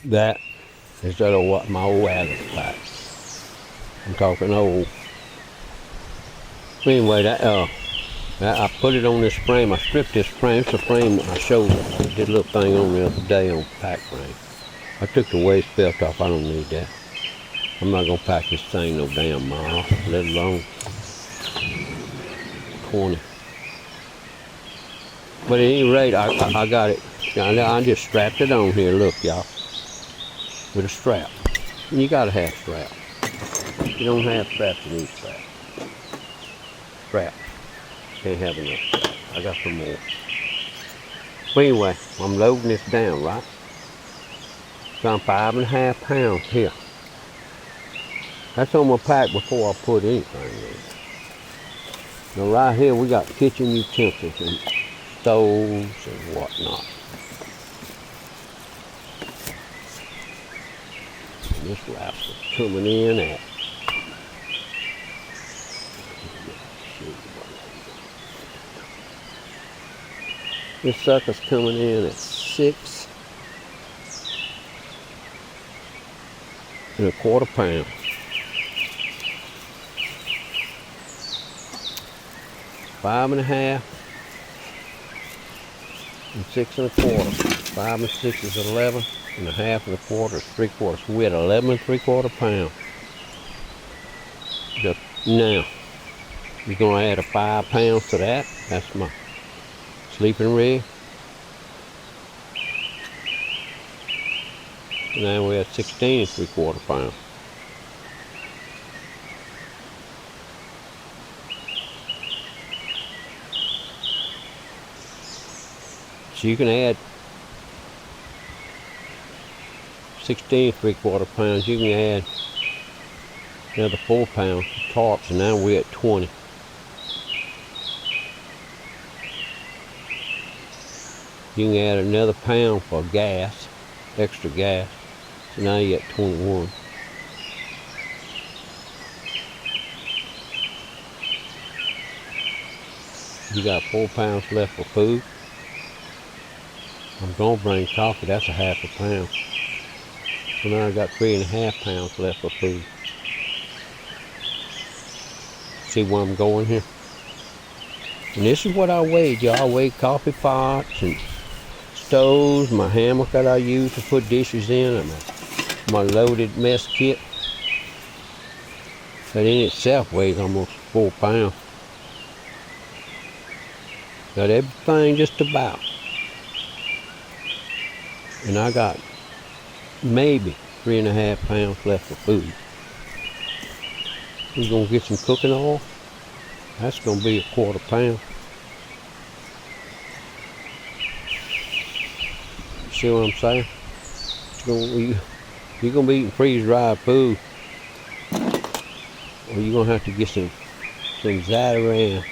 That is that old, my old Atlas pack. I'm talking old. Anyway, I put it on this frame. I stripped this frame. It's a frame I showed. I did a little thing on the other day on pack frame. I took the waist belt off. I don't need that. I'm not gonna pack this thing no damn mile, let alone 20. But at any rate, I got it. I just strapped it on here. Look, y'all, with a strap. And you gotta have straps. If you don't have straps, you need straps. Straps. Can't have enough straps. I got some more. But anyway, I'm loading this down, right? So I'm 5.5 pounds here. That's on my pack before I put anything in. Now right here we got kitchen utensils and stoves and whatnot. And this rascal's coming in at this sucker's coming in at 6.25 pounds. 5.5 and 6.25. 5 and 6 is 11, and 1/2 and 1/4 is 3/4. So we had 11.75 pounds. Now, you're gonna add a 5 pounds to that. That's my sleeping rig. And now we're at 16.75 pounds. So you can add 16.75 pounds. You can add another 4 pounds to tarps, and now we're at 20. You can add another pound for gas, extra gas. So now you get 21. You got 4 pounds left for food. I'm gonna bring coffee, that's 1/2 pound. So now I got 3.5 pounds left for food. See where I'm going here? And this is what I weighed, y'all. I weighed coffee pots and stoves, my hammock that I use to put dishes in, and my loaded mess kit. That in itself weighs almost 4 pounds. Got everything just about. And I got maybe 3.5 pounds left for food. We're gonna get some cooking oil. That's gonna be 1/4 pound. See what I'm saying? You're gonna be eating freeze-dried food, or you're gonna have to get some Zatarain.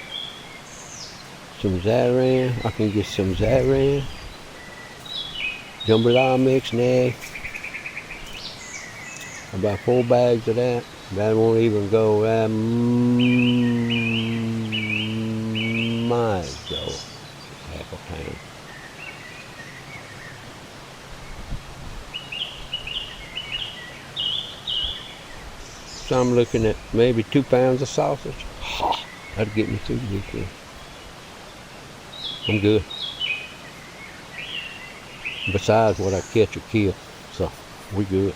Some Zatarain. I can get some Zatarain. Jambalaya mix and egg. About 4 bags of that. That won't even go. That might go 1/2 pound. So I'm looking at maybe 2 pounds of sausage. That'll get me through the weekend. I'm good. Besides what I catch or kill, so we good.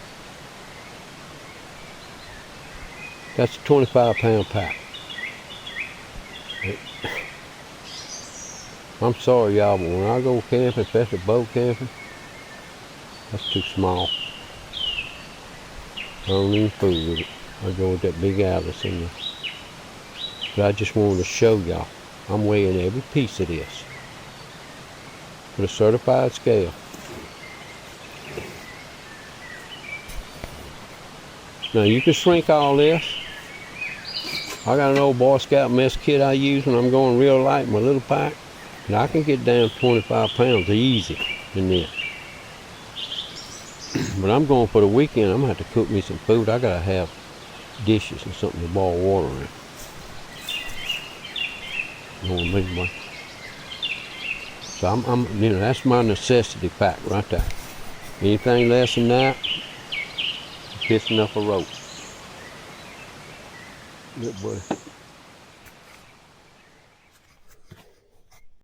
That's a 25 pound pack. I'm sorry y'all, but when I go camping, especially boat camping, that's too small. I don't even fool with it. I go with that big Atlas in there. But I just wanted to show y'all, I'm weighing every piece of this with a certified scale. Now you can shrink all this. I got an old Boy Scout mess kit I use when I'm going real light in my little pack. And I can get down 25 pounds easy in this. But I'm going for the weekend. I'm gonna have to cook me some food. I gotta have dishes and something to boil water in. You know what I mean, boy? So I'm, you know, that's my necessity pack right there. Anything less than that, pissing up a rope. Good boy.